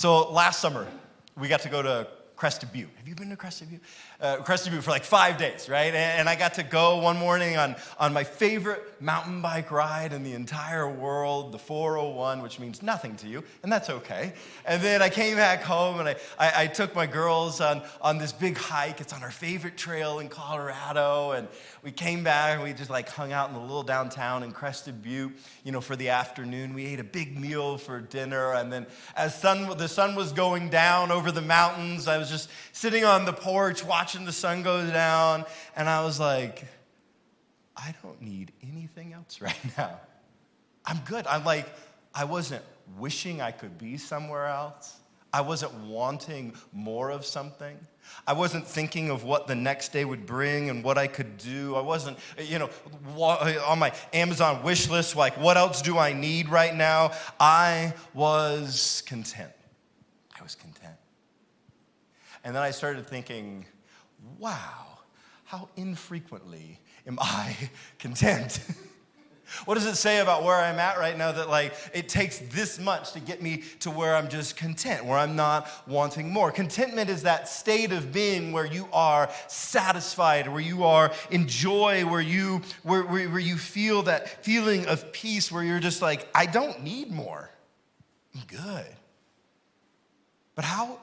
So last summer, we got to go to Crested Butte. Have you been to Crested Butte? Crested Butte for like 5 days, right? And I got to go one morning on my favorite mountain bike ride in the entire world, the 401, which means nothing to you, and that's okay. And then I came back home and I took my girls on this big hike. It's on our favorite trail in Colorado, and we came back and we just like hung out in the little downtown in Crested Butte, for the afternoon. We ate a big meal for dinner, and then as the sun was going down over the mountains, I was just sitting on the porch watching the sun go down, and I was like, I don't need anything else right now. I'm good. I wasn't wishing I could be somewhere else. I wasn't wanting more of something. I wasn't thinking of what the next day would bring and what I could do. I wasn't, on my Amazon wish list, like, what else do I need right now? I was content. I was content. And then I started thinking, wow, how infrequently am I content? What does it say about where I'm at right now that it takes this much to get me to where I'm just content, where I'm not wanting more? Contentment is that state of being where you are satisfied, where you are in joy, where you feel that feeling of peace, where you're just like, I don't need more. I'm good. But how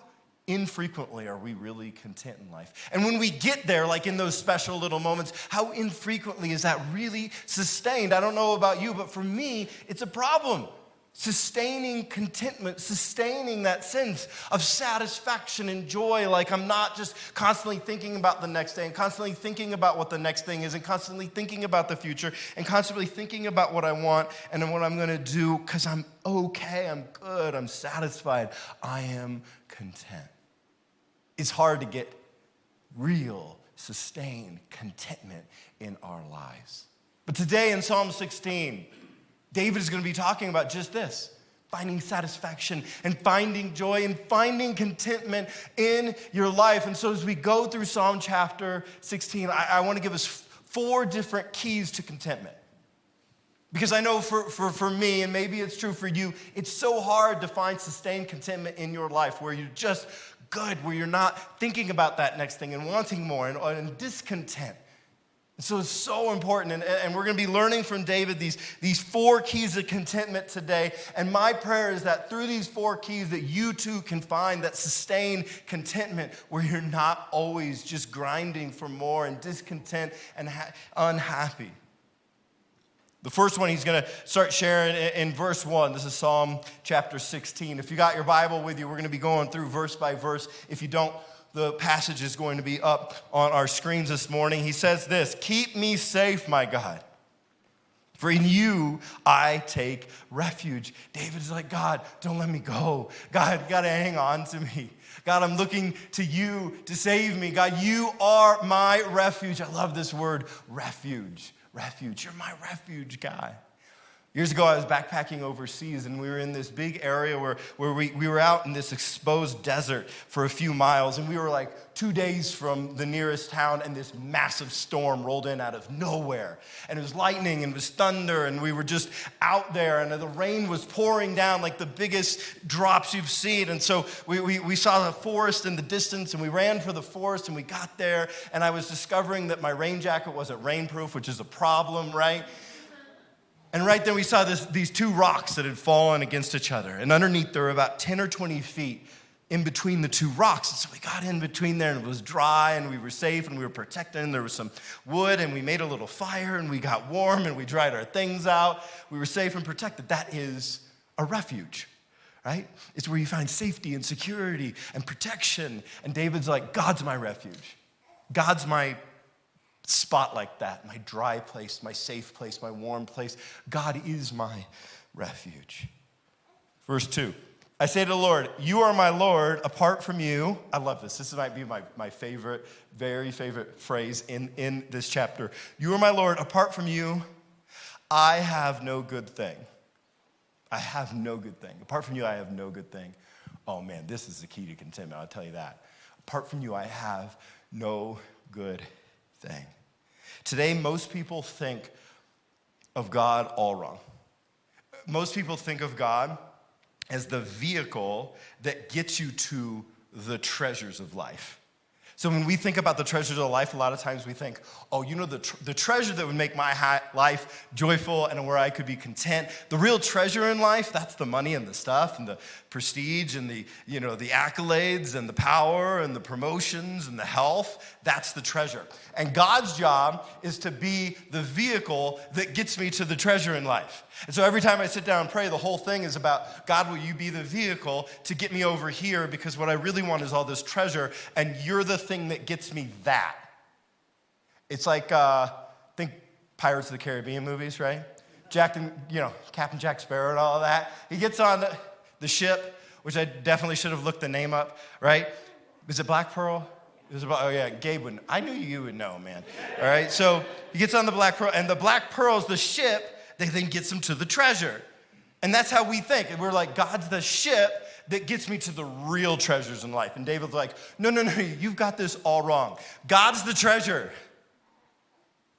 infrequently are we really content in life? And when we get there, like in those special little moments, how infrequently is that really sustained? I don't know about you, but for me, it's a problem. Sustaining contentment, sustaining that sense of satisfaction and joy, like I'm not just constantly thinking about the next day and constantly thinking about what the next thing is and constantly thinking about the future and constantly thinking about what I want and then what I'm gonna do because I'm okay, I'm good, I'm satisfied, I am content. It's hard to get real, sustained contentment in our lives. But today in Psalm 16, David is going to be talking about just this, finding satisfaction and finding joy and finding contentment in your life. And so as we go through Psalm chapter 16, I want to give us 4 different keys to contentment. Because I know for me, and maybe it's true for you, it's so hard to find sustained contentment in your life where you're just good, where you're not thinking about that next thing and wanting more and discontent. And so it's so important, and we're going to be learning from David these 4 keys of contentment today. And my prayer is that through these 4 keys that you too can find that sustained contentment where you're not always just grinding for more and discontent and unhappy. The first one he's going to start sharing in verse 1. This is Psalm chapter 16. If you got your Bible with you, we're going to be going through verse by verse. If you don't, the passage is going to be up on our screens this morning. He says this, "Keep me safe, my God, for in you I take refuge." David's like, God, don't let me go. God, you got to hang on to me. God, I'm looking to you to save me. God, you are my refuge. I love this word, refuge. Refuge. You're my refuge, guy. Years ago, I was backpacking overseas, and we were in this big area where we were out in this exposed desert for a few miles, and we were like 2 days from the nearest town, and this massive storm rolled in out of nowhere. And it was lightning, and it was thunder, and we were just out there, and the rain was pouring down like the biggest drops you've seen. And so we saw the forest in the distance, and we ran for the forest, and we got there, and I was discovering that my rain jacket wasn't rainproof, which is a problem, right? And right then we saw these 2 rocks that had fallen against each other. And underneath there were about 10 or 20 feet in between the 2 rocks. And so we got in between there, and it was dry, and we were safe, and we were protected, and there was some wood, and we made a little fire, and we got warm, and we dried our things out. We were safe and protected. That is a refuge, right? It's where you find safety and security and protection. And David's like, God's my refuge. God's my spot like that, my dry place, my safe place, my warm place. God is my refuge. Verse 2, I say to the Lord, you are my Lord, apart from you. I love this. This might be my favorite, very favorite phrase in this chapter. You are my Lord, apart from you, I have no good thing. I have no good thing. Apart from you, I have no good thing. Oh man, this is the key to contentment, I'll tell you that. Apart from you, I have no good thing. Today, most people think of God all wrong. Most people think of God as the vehicle that gets you to the treasures of life. So when we think about the treasures of life, a lot of times we think, oh, the treasure that would make my life joyful and where I could be content. The real treasure in life, that's the money and the stuff and the prestige and the accolades and the power and the promotions and the health. That's the treasure. And God's job is to be the vehicle that gets me to the treasure in life. And so every time I sit down and pray, the whole thing is about, God, will you be the vehicle to get me over here? Because what I really want is all this treasure, and you're the thing that gets me that. It's like, think Pirates of the Caribbean movies, right? Captain Jack Sparrow and all of that. He gets on the ship, which I definitely should have looked the name up, right? Is it Black Pearl? Gabe would. I knew you would know, man. All right, so he gets on the Black Pearl, and the Black Pearl's the ship that then gets him to the treasure. And that's how we think. And we're like, God's the ship that gets me to the real treasures in life. And David's like, no, you've got this all wrong. God's the treasure.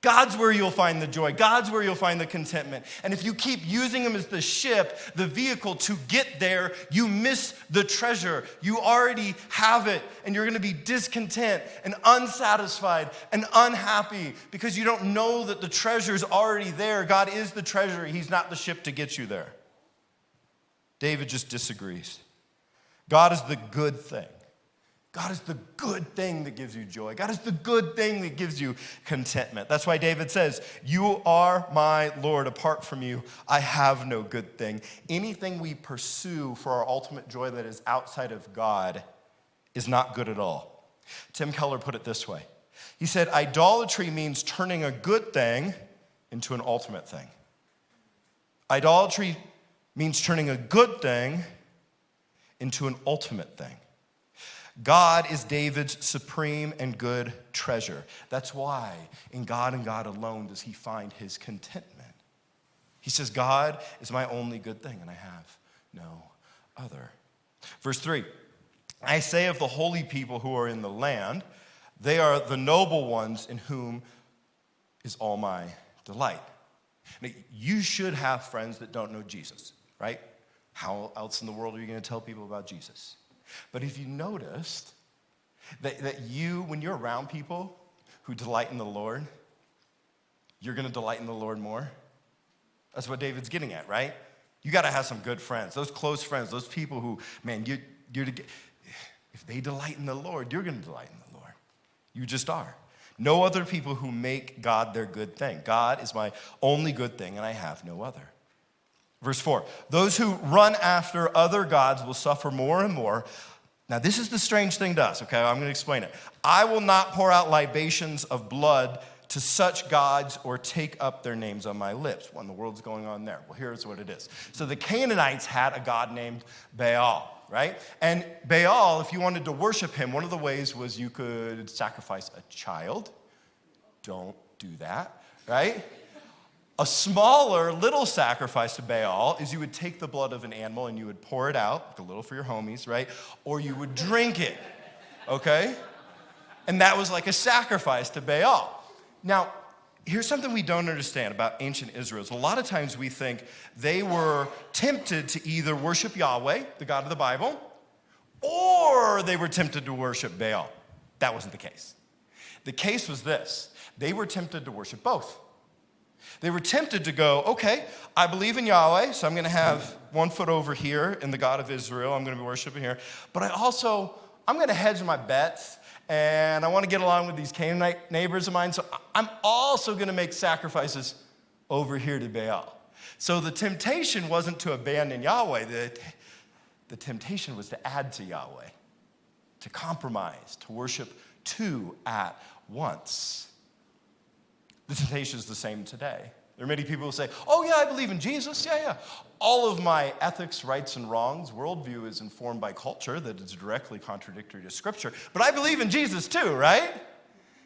God's where you'll find the joy. God's where you'll find the contentment. And if you keep using him as the ship, the vehicle to get there, you miss the treasure. You already have it, and you're going to be discontent and unsatisfied and unhappy because you don't know that the treasure's already there. God is the treasure. He's not the ship to get you there. David just disagrees. God is the good thing. God is the good thing that gives you joy. God is the good thing that gives you contentment. That's why David says, you are my Lord. Apart from you, I have no good thing. Anything we pursue for our ultimate joy that is outside of God is not good at all. Tim Keller put it this way. He said, idolatry means turning a good thing into an ultimate thing. Idolatry means turning a good thing into an ultimate thing. God is David's supreme and good treasure. That's why in God and God alone does he find his contentment. He says, God is my only good thing, and I have no other. Verse 3, I say of the holy people who are in the land, they are the noble ones in whom is all my delight. Now, you should have friends that don't know Jesus, right? How else in the world are you going to tell people about Jesus? But if you noticed that you, when you're around people who delight in the Lord, you're going to delight in the Lord more. That's what David's getting at, right? You got to have some good friends, those close friends, those people who, man, if they delight in the Lord, you're going to delight in the Lord. You just are. No other people who make God their good thing. God is my only good thing, and I have no other. Verse 4, those who run after other gods will suffer more and more. Now, this is the strange thing to us, okay? I'm going to explain it. I will not pour out libations of blood to such gods or take up their names on my lips. What in the world's going on there? Well, here's what it is. So the Canaanites had a god named Baal, right? And Baal, if you wanted to worship him, one of the ways was you could sacrifice a child. Don't do that, right? A smaller, little sacrifice to Baal is you would take the blood of an animal and you would pour it out, a little for your homies, right? Or you would drink it, okay? And that was like a sacrifice to Baal. Now, here's something we don't understand about ancient Israel. A lot of times we think they were tempted to either worship Yahweh, the God of the Bible, or they were tempted to worship Baal. That wasn't the case. The case was this. They were tempted to worship both. They were tempted to go, okay, I believe in Yahweh, so I'm going to have one foot over here in the God of Israel. I'm going to be worshiping here. But I'm going to hedge my bets, and I want to get along with these Canaanite neighbors of mine, so I'm also going to make sacrifices over here to Baal. So the temptation wasn't to abandon Yahweh. The temptation was to add to Yahweh, to compromise, to worship two at once. The temptation is the same today. There are many people who say, oh yeah, I believe in Jesus, yeah. All of my ethics, rights, and wrongs, worldview is informed by culture that is directly contradictory to Scripture, but I believe in Jesus too, right?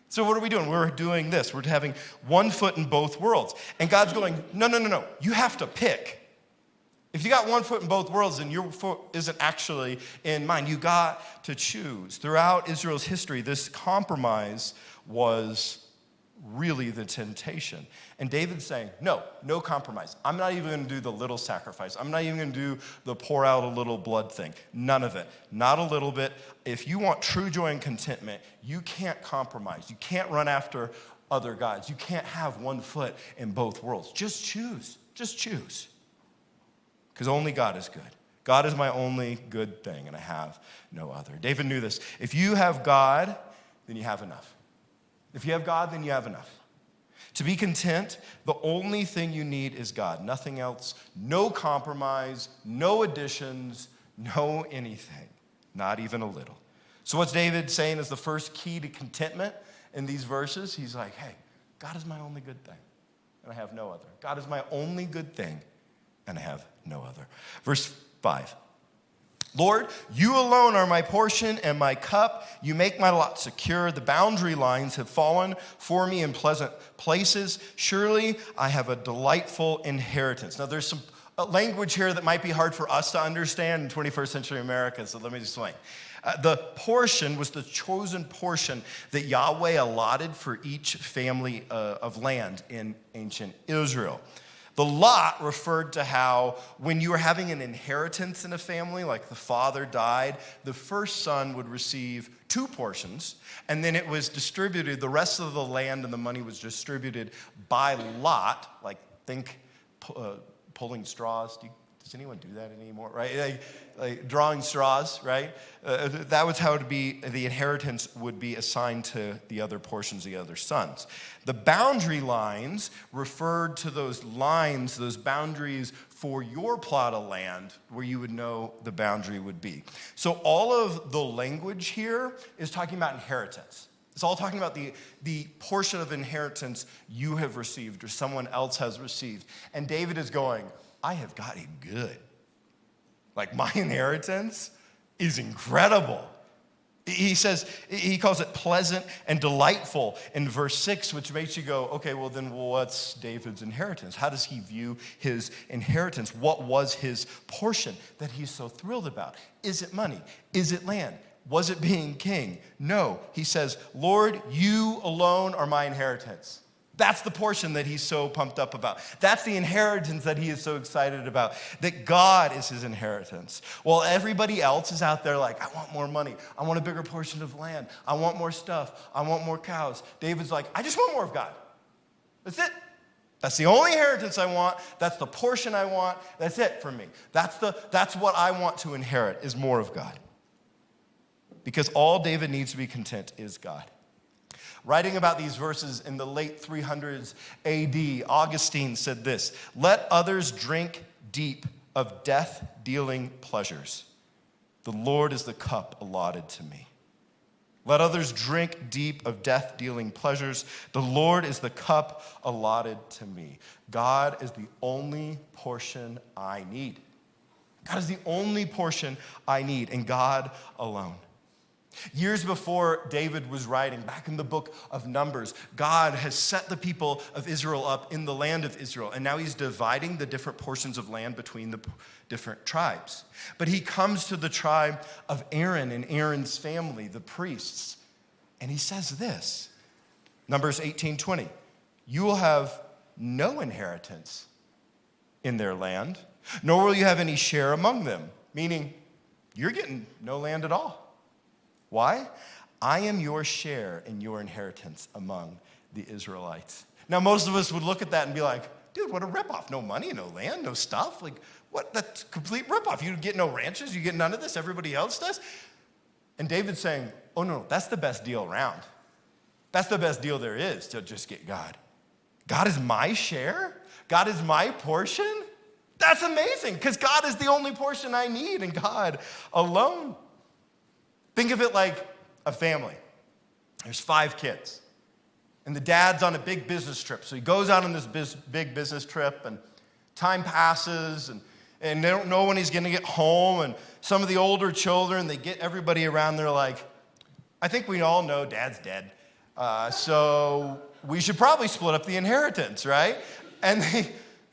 So what are we doing? We're doing this. We're having one foot in both worlds. And God's going, no. You have to pick. If you got one foot in both worlds, then your foot isn't actually in mine. You got to choose. Throughout Israel's history, this compromise was really the temptation. And David's saying, no compromise. I'm not even going to do the little sacrifice. I'm not even going to do the pour out a little blood thing. None of it. Not a little bit. If you want true joy and contentment, you can't compromise. You can't run after other gods. You can't have one foot in both worlds. Just choose. Just choose. Because only God is good. God is my only good thing, and I have no other. David knew this. If you have God, then you have enough. If you have God, then you have enough. To be content, the only thing you need is God. Nothing else. No compromise, no additions, no anything. Not even a little. So what's David saying is the first key to contentment in these verses? He's like, hey, God is my only good thing, and I have no other. God is my only good thing, and I have no other. Verse 5. Lord, you alone are my portion and my cup. You make my lot secure. The boundary lines have fallen for me in pleasant places. Surely I have a delightful inheritance. Now, there's some language here that might be hard for us to understand in 21st century America, so let me explain. The portion was the chosen portion that Yahweh allotted for each family of land in ancient Israel. The lot referred to how when you were having an inheritance in a family, like the father died, the first son would receive 2 portions, and then it was distributed, the rest of the land and the money was distributed by lot, like think pulling straws. Does anyone do that anymore, right? Like drawing straws, right? That was how it would be, the inheritance would be assigned to the other portions, the other sons. The boundary lines referred to those lines, those boundaries for your plot of land where you would know the boundary would be. So all of the language here is talking about inheritance. It's all talking about the portion of inheritance you have received or someone else has received. And David is going, I have got it good. Like my inheritance is incredible. He says, he calls it pleasant and delightful in verse 6, which makes you go, okay, well then what's David's inheritance? How does he view his inheritance? What was his portion that he's so thrilled about? Is it money? Is it land? Was it being king? No. He says, Lord, you alone are my inheritance. That's the portion that he's so pumped up about. That's the inheritance that he is so excited about, that God is his inheritance. While everybody else is out there like, I want more money. I want a bigger portion of land. I want more stuff. I want more cows. David's like, I just want more of God. That's it. That's the only inheritance I want. That's the portion I want. That's it for me. That's what I want to inherit, is more of God. Because all David needs to be content is God. Writing about these verses in the late 300s AD, Augustine said this, let others drink deep of death-dealing pleasures. The Lord is the cup allotted to me. Let others drink deep of death-dealing pleasures. The Lord is the cup allotted to me. God is the only portion I need. God is the only portion I need, and God alone. Years before David was writing, back in the book of Numbers, God has set the people of Israel up in the land of Israel, and now he's dividing the different portions of land between the different tribes. But he comes to the tribe of Aaron and Aaron's family, the priests, and he says this, Numbers 18:20, you will have no inheritance in their land, nor will you have any share among them, meaning you're getting no land at all. Why? I am your share in your inheritance among the Israelites. Now, most of us would look at that and be like, dude, what a ripoff. No money, no land, no stuff. Like, what? That's a complete ripoff. You get no ranches, you get none of this, everybody else does. And David's saying, oh no, that's the best deal around. That's the best deal there is, to just get God. God is my share? God is my portion? That's amazing, because God is the only portion I need, and God alone. Think of it like a family. There's 5 kids. And the dad's on a big business trip. So he goes out on this big business trip, and time passes, and they don't know when he's going to get home. And some of the older children, they get everybody around. They're like, I think we all know dad's dead. So we should probably split up the inheritance, right? And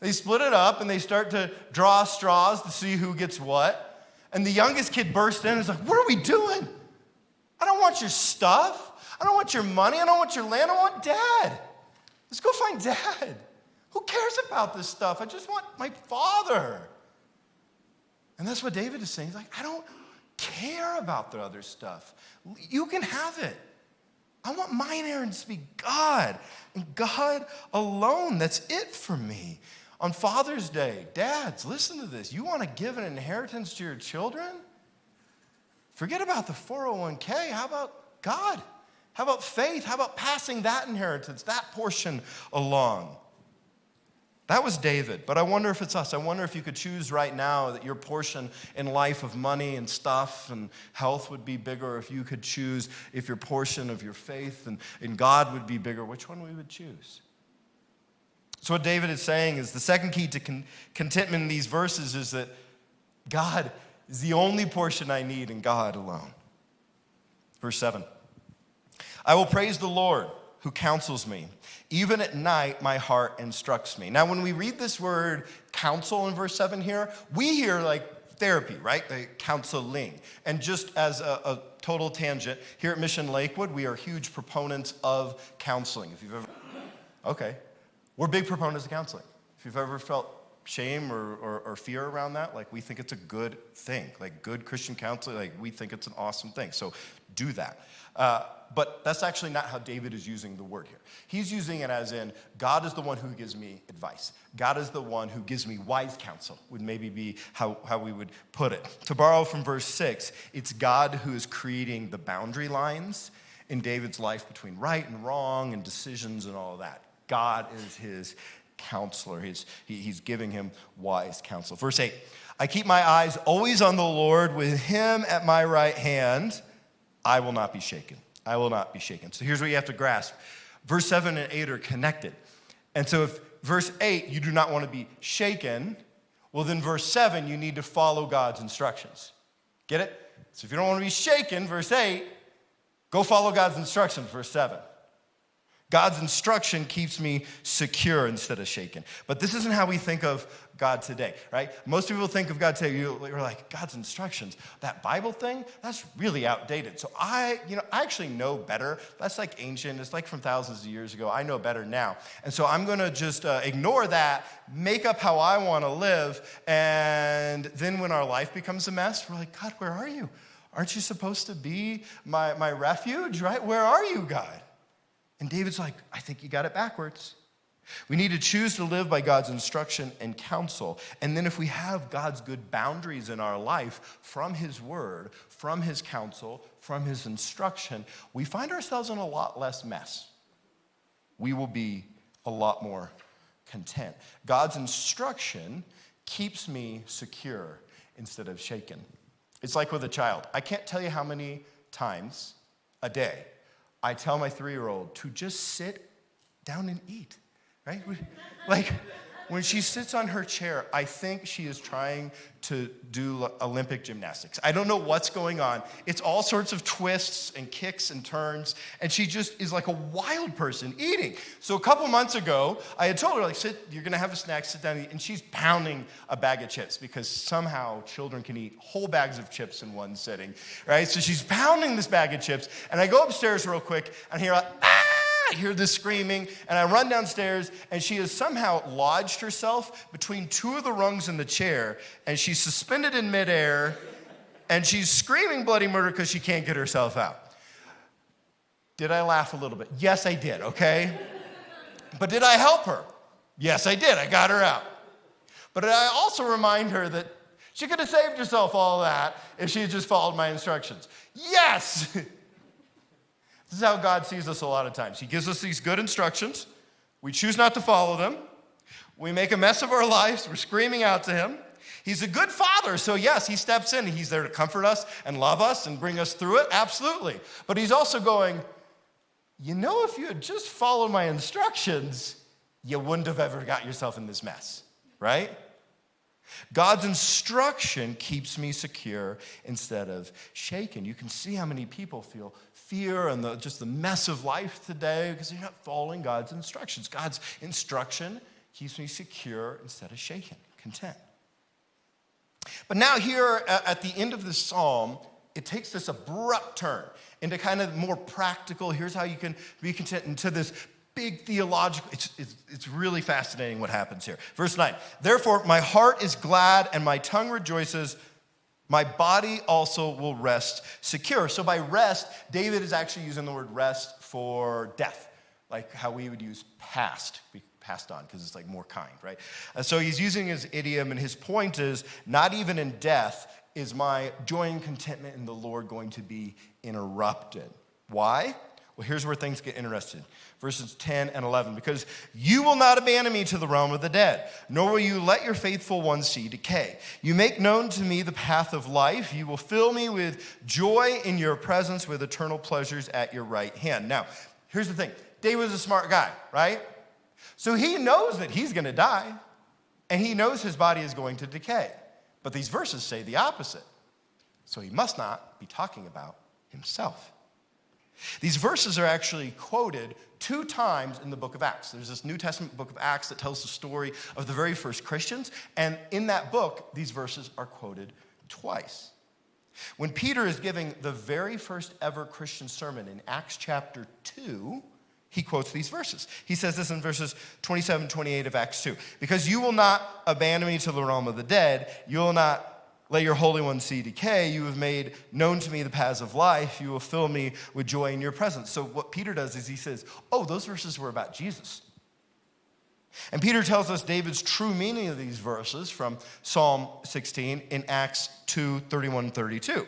they split it up, and they start to draw straws to see who gets what. And the youngest kid burst in and is like, what are we doing? I don't want your stuff. I don't want your money. I don't want your land. I want dad. Let's go find Dad. Who cares about this stuff? I just want my Father. And that's what David is saying. He's like, I don't care about the other stuff. You can have it. I want my inheritance to be God and God alone. That's it for me. On Father's Day, dads, listen to this. You want to give an inheritance to your children? Forget about the 401k. How about God? How about faith? How about passing that inheritance, that portion along? That was David, but I wonder if it's us. I wonder if you could choose right now that your portion in life of money and stuff and health would be bigger, or if you could choose if your portion of your faith and God would be bigger, which one we would choose. So what David is saying is the second key to contentment in these verses is that God is the only portion I need and God alone. Verse 7, I will praise the Lord who counsels me. Even at night, my heart instructs me. Now, when we read this word counsel in verse 7 here, we hear like therapy, right? Like counseling. And just as a total tangent, here at Mission Lakewood, we are huge proponents of counseling. If you've ever, okay, we're big proponents of counseling. If you've ever felt shame or fear around that, like we think it's a good thing, like good Christian counseling, like we think it's an awesome thing. So do that. But that's actually not how David is using the word here. He's using it as in, God is the one who gives me advice. God is the one who gives me wise counsel, would maybe be how we would put it. To borrow from verse 6, it's God who is creating the boundary lines in David's life between right and wrong and decisions and all of that. God is his counselor. He's giving him wise counsel. Verse 8, I keep my eyes always on the Lord. With him at my right hand, I will not be shaken. I will not be shaken. So here's what you have to grasp. Verse 7 and 8 are connected. And so if verse 8, you do not want to be shaken, well then verse 7, you need to follow God's instructions. Get it? So if you don't want to be shaken, verse 8, go follow God's instructions, verse 7. God's instruction keeps me secure instead of shaken. But this isn't how we think of God today, right? Most people think of God today, you're like, God's instructions, that Bible thing, that's really outdated. So I actually know better. That's like ancient. It's like from thousands of years ago. I know better now. And so I'm going to just ignore that, make up how I want to live. And then when our life becomes a mess, we're like, God, where are you? Aren't you supposed to be my refuge, right? Where are you, God? And David's like, I think you got it backwards. We need to choose to live by God's instruction and counsel. And then if we have God's good boundaries in our life from his word, from his counsel, from his instruction, we find ourselves in a lot less mess. We will be a lot more content. God's instruction keeps me secure instead of shaken. It's like with a child. I can't tell you how many times a day I tell my 3-year-old to just sit down and eat, right? Like, when she sits on her chair, I think she is trying to do Olympic gymnastics. I don't know what's going on. It's all sorts of twists and kicks and turns, and she just is like a wild person eating. So a couple months ago, I had told her, like, sit, you're gonna have a snack, sit down and eat, and she's pounding a bag of chips because somehow children can eat whole bags of chips in one sitting, right? So she's pounding this bag of chips, and I go upstairs real quick, and hear like, I hear this screaming, and I run downstairs, and she has somehow lodged herself between two of the rungs in the chair, and she's suspended in midair, and she's screaming bloody murder because she can't get herself out. Did I laugh a little bit? Yes, I did, okay? But did I help her? Yes, I did. I got her out. But did I also remind her that she could have saved herself all that if she had just followed my instructions? Yes! This is how God sees us a lot of times. He gives us these good instructions. We choose not to follow them. We make a mess of our lives. We're screaming out to him. He's a good father, so yes, he steps in. He's there to comfort us and love us and bring us through it, absolutely. But he's also going, you know, if you had just followed my instructions, you wouldn't have ever got yourself in this mess, right? God's instruction keeps me secure instead of shaken. You can see how many people feel fear and just the mess of life today because they're not following God's instructions. God's instruction keeps me secure instead of shaken, content. But now here at the end of this psalm, it takes this abrupt turn into kind of more practical, here's how you can be content, into this big theological, it's really fascinating what happens here. Verse 9, therefore my heart is glad and my tongue rejoices. My body also will rest secure. So by rest, David is actually using the word rest for death, like how we would use passed on, because it's like more kind, right? So he's using his idiom, and his point is, not even in death is my joy and contentment in the Lord going to be interrupted. Why? Well, here's where things get interesting. Verses 10 and 11. Because you will not abandon me to the realm of the dead, nor will you let your faithful one see decay. You make known to me the path of life. You will fill me with joy in your presence, with eternal pleasures at your right hand. Now, here's the thing. David was a smart guy, right? So he knows that he's going to die, and he knows his body is going to decay. But these verses say the opposite. So he must not be talking about himself. These verses are actually quoted 2 times in the book of Acts. There's this New Testament book of Acts that tells the story of the very first Christians, and in that book, these verses are quoted twice. When Peter is giving the very first ever Christian sermon in Acts chapter 2, he quotes these verses. He says this in verses 27 and 28 of Acts 2. Because you will not abandon me to the realm of the dead, you will not let your Holy One see decay. You have made known to me the paths of life. You will fill me with joy in your presence. So what Peter does is he says, oh, those verses were about Jesus. And Peter tells us David's true meaning of these verses from Psalm 16 in Acts 2, 31 and 32,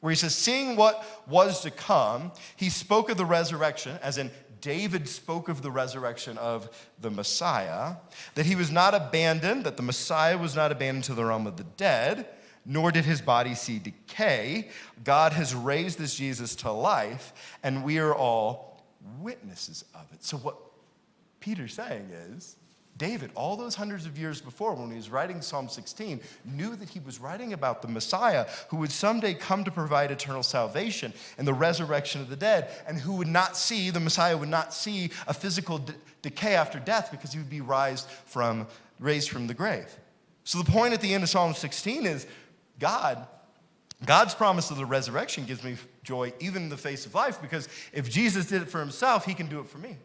where he says, seeing what was to come, he spoke of the resurrection, as in David spoke of the resurrection of the Messiah, that he was not abandoned, that the Messiah was not abandoned to the realm of the dead, nor did his body see decay. God has raised this Jesus to life, and we are all witnesses of it. So what Peter's saying is, David, all those hundreds of years before, when he was writing Psalm 16, knew that he was writing about the Messiah who would someday come to provide eternal salvation and the resurrection of the dead, and who would not see, the Messiah would not see a physical decay after death, because he would be raised from the grave. So the point at the end of Psalm 16 is God's promise of the resurrection gives me joy even in the face of life, because if Jesus did it for himself, he can do it for me.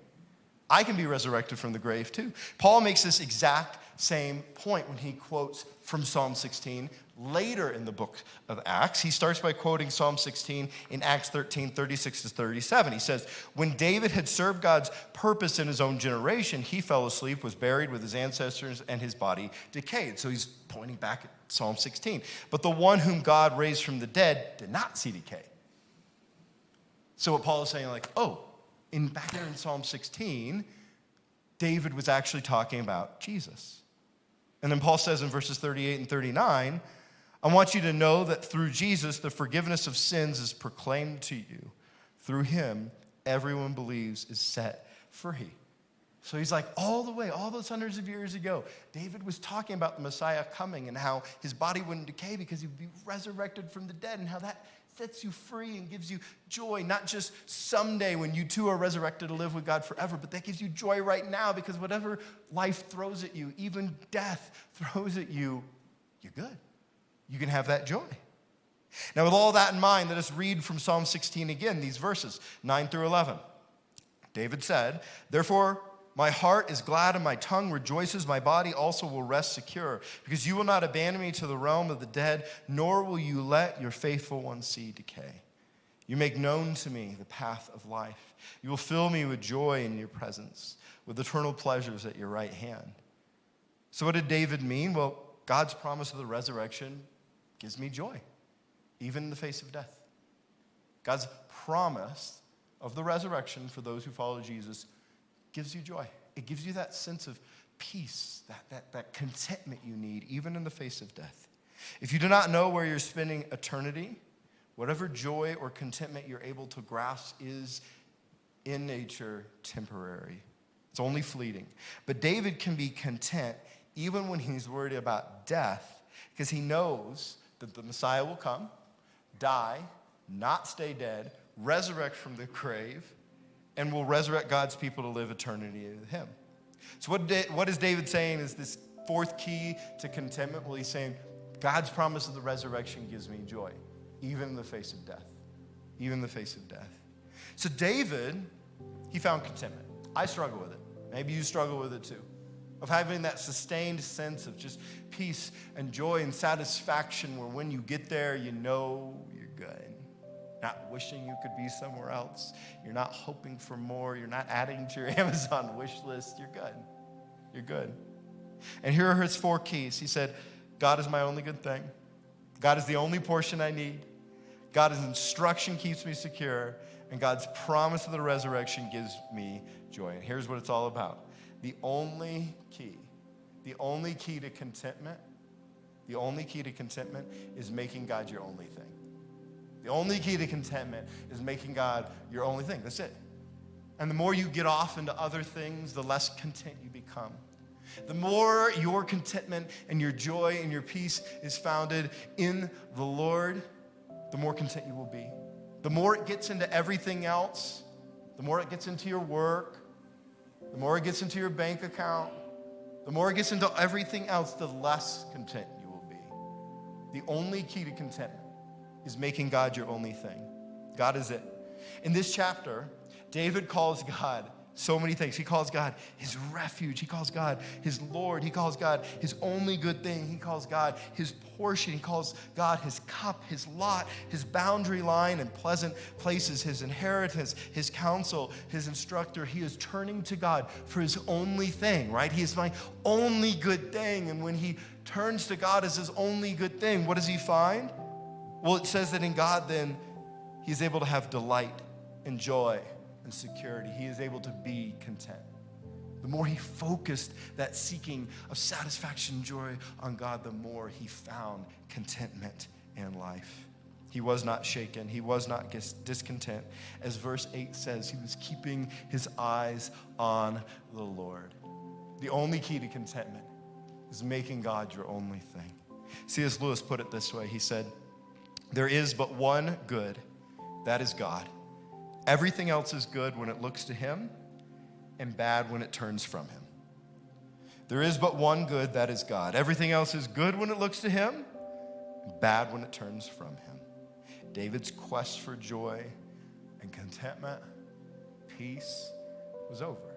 I can be resurrected from the grave too. Paul makes this exact same point when he quotes from Psalm 16 later in the book of Acts. He starts by quoting Psalm 16 in Acts 13, 36 to 37. He says, when David had served God's purpose in his own generation, he fell asleep, was buried with his ancestors, and his body decayed. So he's pointing back at Psalm 16. But the one whom God raised from the dead did not see decay. So what Paul is saying, back there in Psalm 16, David was actually talking about Jesus. And then Paul says in verses 38 and 39, I want you to know that through Jesus, the forgiveness of sins is proclaimed to you. Through him, everyone believes is set free. So he's like, all the way, all those hundreds of years ago, David was talking about the Messiah coming and how his body wouldn't decay because he would be resurrected from the dead, and how that sets you free and gives you joy, not just someday when you too are resurrected to live with God forever, but that gives you joy right now, because whatever life throws at you, even death throws at you, you're good. You can have that joy. Now, with all that in mind, let us read from Psalm 16 again, these verses, 9 through 11. David said, therefore, my heart is glad and my tongue rejoices. My body also will rest secure, because you will not abandon me to the realm of the dead, nor will you let your faithful one see decay. You make known to me the path of life. You will fill me with joy in your presence, with eternal pleasures at your right hand. So what did David mean? Well, God's promise of the resurrection gives me joy, even in the face of death. God's promise of the resurrection for those who follow Jesus gives you joy. It gives you that sense of peace, that contentment you need, even in the face of death. If you do not know where you're spending eternity, whatever joy or contentment you're able to grasp is in nature temporary. It's only fleeting. But David can be content even when he's worried about death, because he knows that the Messiah will come, die, not stay dead, resurrect from the grave, and will resurrect God's people to live eternity with him. So what is David saying is this fourth key to contentment? Well, he's saying God's promise of the resurrection gives me joy, even in the face of death. Even in the face of death. So David, he found contentment. I struggle with it. Maybe you struggle with it too. Of having that sustained sense of just peace and joy and satisfaction where when you get there, you know you're good. Not wishing you could be somewhere else. You're not hoping for more. You're not adding to your Amazon wish list. You're good. You're good. And here are his 4 keys. He said, God is my only good thing. God is the only portion I need. God's instruction keeps me secure. And God's promise of the resurrection gives me joy. And here's what it's all about. The only key to contentment is making God your only thing. The only key to contentment is making God your only thing. That's it. And the more you get off into other things, the less content you become. The more your contentment and your joy and your peace is founded in the Lord, the more content you will be. The more it gets into everything else, the more it gets into your work, the more it gets into your bank account, the more it gets into everything else, the less content you will be. The only key to contentment is making God your only thing. God is it. In this chapter, David calls God so many things. He calls God his refuge. He calls God his Lord. He calls God his only good thing. He calls God his portion. He calls God his cup, his lot, his boundary line and pleasant places, his inheritance, his counsel, his instructor. He is turning to God for his only thing, right? He is my only good thing. And when he turns to God as his only good thing, what does he find? Well, it says that in God, then, he's able to have delight and joy and security. He is able to be content. The more he focused that seeking of satisfaction and joy on God, the more he found contentment in life. He was not shaken. He was not discontent. As verse 8 says, he was keeping his eyes on the Lord. The only key to contentment is making God your only thing. C.S. Lewis put it this way. He said, there is but one good, that is God. Everything else is good when it looks to him and bad when it turns from him. There is but one good, that is God. Everything else is good when it looks to him and bad when it turns from him. David's quest for joy and contentment, peace, was over.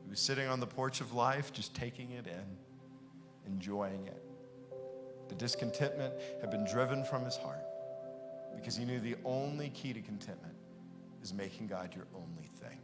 He was sitting on the porch of life, just taking it in, enjoying it. The discontentment had been driven from his heart, because he knew the only key to contentment is making God your only thing.